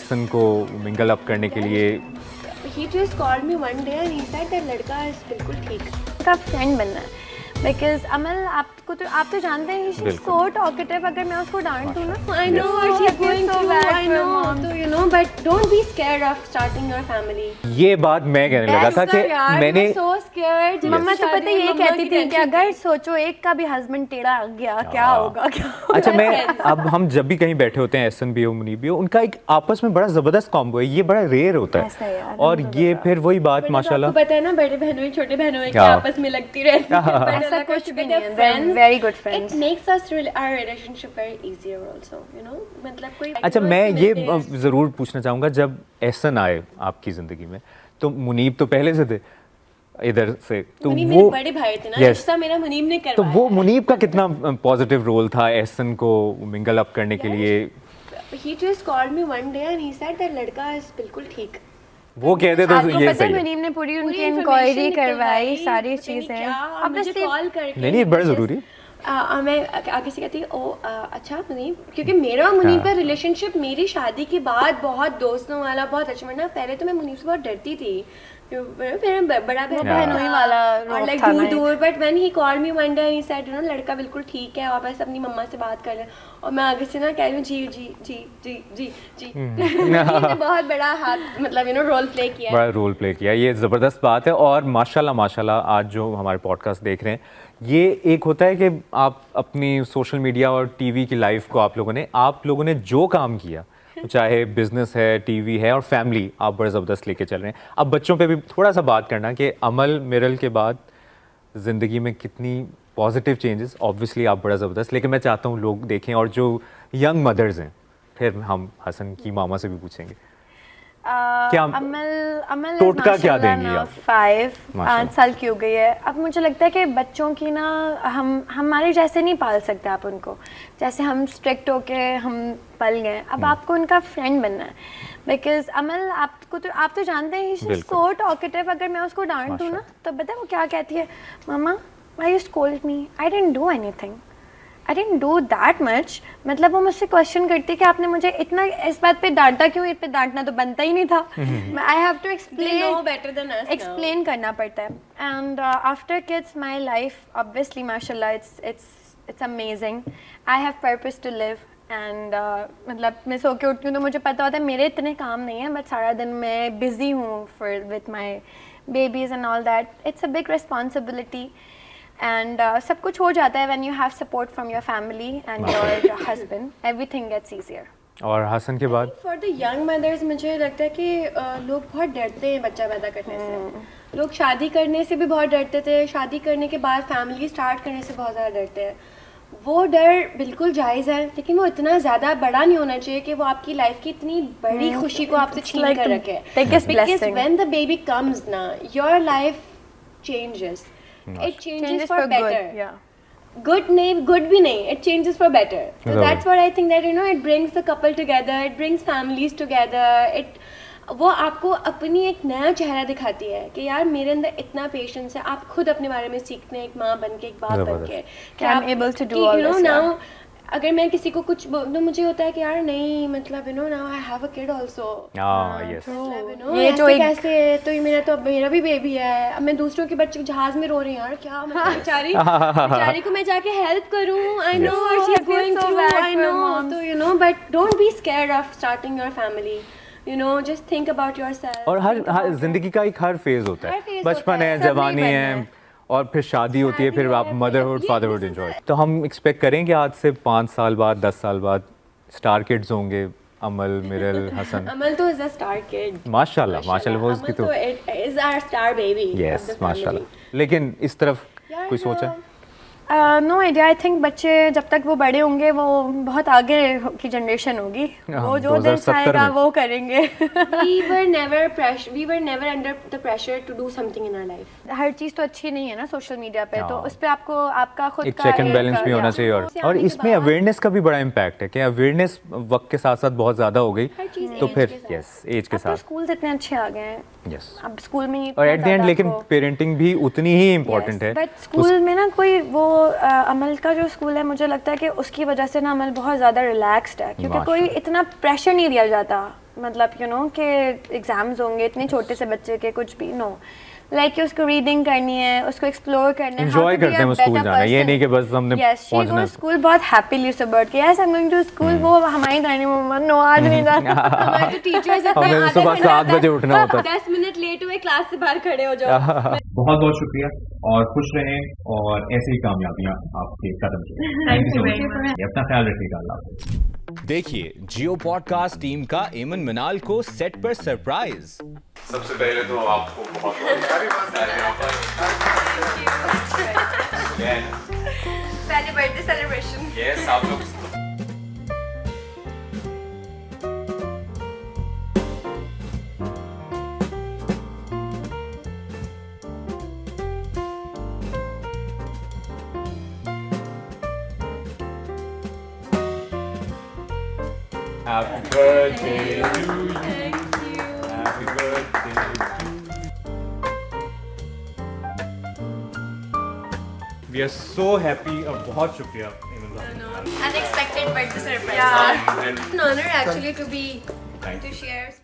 एहसन को mingle up करने के लिए? He just called me one day and he said that लड़का is बिल्कुल ठीक. का फ्रेंड बनना है बिकॉज अमल आप तो जानते हैं ही सो टॉकेटिव. अगर मैं उसको डांट दूँ ना, I know what she's going through. I know. So you know, but don't be scared of starting your family. ये बात मैं कहने लगा था कि मैंने so scared. मम्मा तो पता ये कहती थी कि अगर सोचो एक का भी हस्बैंड टेढ़ा आ गया क्या होगा. अच्छा, मैं अब हम जब भी कहीं बैठे होते हैं, एहसन भी हो मुनीब भी हो, उनका एक आपस में बड़ा जबरदस्त कॉम्बो है. ये बड़ा रेयर होता है और ये फिर वही बात माशाल्लाह. आपको पता है ना, बड़े बहनों छोटे बहनों की आपस में लगती रहती है. ऐसा कुछ भी नहीं है. Very good friends. It makes us our relationship very easier also, you know. मतलब कोई. अच्छा, मैं ये ज़रूर पूछना चाहूँगा, जब एहसन आए आपकी ज़िंदगी में तो मुनीब तो पहले से थे इधर से, तो वो बड़े भाई थे ना, रिश्ता मेरा मुनीब ने करवाया. तो वो मुनीब का कितना पॉजिटिव रोल था एहसन को मिंगल अप करने के लिए? He just called me one day and he said that लड़का is बिल्कुल ठीक. वो कहते तो ये सही है. मुनीब ने पूरी उनकी इंक्वायरी करवाई, सारी चीजें. अब मुझे कॉल करके नहीं, बड़ा ज़रूरी. मैं आगे से कहती अच्छा मुनीब, क्योंकि मेरा मुनीब का रिलेशनशिप मेरी शादी के बाद बहुत दोस्तों वाला, बहुत अच्छा. वरना पहले तो मैं मुनीब से बहुत डरती थी, मेरा बड़ा बहनोई वाला और लाइक दूर. But when he called me one day and he said, you know, लड़का बिल्कुल ठीक है और बस अपनी मम्मा से बात कर ले. और मैं आगे से ना कह रही हूँ जी जी जी जी जी जी. बहुत बड़ा हाथ, मतलब यू नो, रोल प्ले किया, बड़ा रोल प्ले किया. ये ज़बरदस्त बात है. और माशाल्लाह माशाल्लाह आज जो हमारे पॉडकास्ट देख रहे हैं, ये एक होता है कि आप अपनी सोशल मीडिया और टीवी की लाइफ को आप लोगों ने जो काम किया, चाहे बिजनेस है, टीवी है और फैमिली, आप बड़े ज़बरदस्त लेके चल रहे हैं. अब बच्चों पे भी थोड़ा सा बात करना कि अमल मिरल के बाद ज़िंदगी में कितनी पॉजिटिव चेंजेस. ऑब्वियसली आप बड़ा ज़बरदस्त, लेकिन मैं चाहता हूँ लोग देखें और जो यंग मदर्स हैं, फिर हम हसन की मामा से भी पूछेंगे क्या अमल टोटका क्या देंगी आप? 5 साल की हो गई है. अब मुझे लगता है कि बच्चों की ना हमारे जैसे नहीं पाल सकते आप उनको, जैसे हम स्ट्रिक्ट होके हम पल गए. अब आपको उनका फ्रेंड बनना है बिकॉज अमल आप तो जानते हैं ही सो टॉकेटिव. अगर मैं उसको डांट दूँ ना, तो पता है वो क्या कहती है, mama why you scold me, I didn't do anything, I didn't do that much. मतलब वो मुझसे क्वेश्चन करती कि आपने मुझे इतना इस बात पे डांटा क्यों. इस पे डांटना तो बनता ही नहीं था. आई हैव टू एक्सप्लेन करना पड़ता है. And after kids my life obviously माशाल्लाह it's amazing. I have purpose to live and मतलब मैं सो के उठती हूँ तो मुझे पता होता है मेरे इतने काम नहीं है, बट सारा दिन मैं बिजी हूँ with my babies and all that. It's a big responsibility and सब कुछ हो जाता है when you have support from your family and your husband, everything gets easier. और हसन के बाद for the young mothers मुझे लगता है कि लोग बहुत डरते हैं बच्चा पैदा करने से. लोग शादी करने से भी बहुत डरते थे, शादी करने के बाद फैमिली स्टार्ट करने से बहुत ज़्यादा डरते हैं. वो डर बिल्कुल जायज़ है, लेकिन वो इतना ज़्यादा बड़ा नहीं होना चाहिए कि वो आपकी लाइफ की इतनी बड़ी खुशी को आपसे छीन कर रखे. Because when the baby comes ना, your life changes. It changes for better. Good, yeah. Good भी नहीं. It changes for better. So that's what I think, that you know, it brings the couple together. It brings families together. वो आपको अपनी एक नया चेहरा दिखाती है कि यार मेरे अंदर इतना पेशेंस है. आप खुद अपने बारे में सीखते हैं, एक माँ बन के, एक बाप बन के, कि I'm able to do all this. now अगर मैं किसी को कुछ तो मुझे होता है कि यार नहीं, मतलब you know, now I have a kid also. Yes, ये जो कैसे तो ये मेरा भी बेबी है. अब मैं दूसरों के बच्चे जहाज में रो रही हूँ यार, क्या मतलब बेचारी को मैं जाके हेल्प करूँ. I know what she is going through, I know. तो you know, but don't be scared of starting your family. You know, just think about yourself. और हर जिंदगी का एक हर फेज होता है. बचपन है, जवानी है, और फिर शादी होती है, फिर आप मदरहुड फादरहुड एंजॉय. तो हम एक्सपेक्ट करें कि आज से 5 साल बाद, 10 साल बाद स्टार किड्स होंगे, अमल, मिरल, हसन. अमल तो इज अ स्टार किड. माशाल्लाह वो उसकी तो is our star baby. Yes, माशाल्लाह. लेकिन इस तरफ कोई सोचा? No idea. आई थिंक बच्चे जब तक वो बड़े होंगे, वो बहुत आगे की जनरेशन होगी, वो जो दिन आएगा वो करेंगे. we were never under the pressure to do something in our life. हर चीज़ तो अच्छी नहीं है ना सोशल मीडिया पे, तो उस पे आपको आपका खुद एक चेक एंड बैलेंस भी होना चाहिए. और इसमें अवेयरनेस का भी बड़ा इम्पैक्ट है कि अवेयरनेस वक्त के साथ साथ बहुत ज़्यादा हो गई, तो फिर यस, एज के साथ स्कूल्स इतने अच्छे आ गए हैं. यस, अब स्कूल में और एट द एंड लेकिन पेरेंटिंग भी उतनी ही इम्पोर्टेंट है. बट स्कूल में ना कोई वो अमल का जो स्कूल है, मुझे लगता है कि उसकी वजह से ना अमल बहुत ज़्यादा रिलैक्स्ड है, क्योंकि कोई इतना प्रेशर नहीं दिया जाता मतलब यू नो कि एग्ज़ाम्स होंगे इतने छोटे से बच्चे के, कुछ भी नो लाइक कि उसको रीडिंग करनी है, उसको एक्सप्लोर करना है, Enjoy करते हैं वो स्कूल जाना, ये नहीं कि बस हमने पहुंचना है। स्कूल बहुत हैप्पीली सुबह के yes I am going to school, वो हमारी टाइम में नो आज नहीं जाता। हमारे तो टीचर्स इतने हमें सुबह 7 बजे उठना होता 10 मिनट लेट हुए क्लास से बाहर खड़े हो जाओ। बहुत बहुत शुक्रिया और खुश रहें और ऐसे ही कामयाबियां आपके कदम चलें। थैंक यू सो मच, अपना ख्याल रखिएगा। अल्लाह। देखिए जियो पॉडकास्ट टीम का एमन मनाल को सेट पर सरप्राइज। सबसे पहले तो आपको बहुत पहले बर्थडे सेलिब्रेशन। यस आप लोग Happy birthday to you. Thank you. Happy birthday. We are so happy और बहुत शुक्रिया Unexpected birthday surprise. Yeah. An honor actually to share.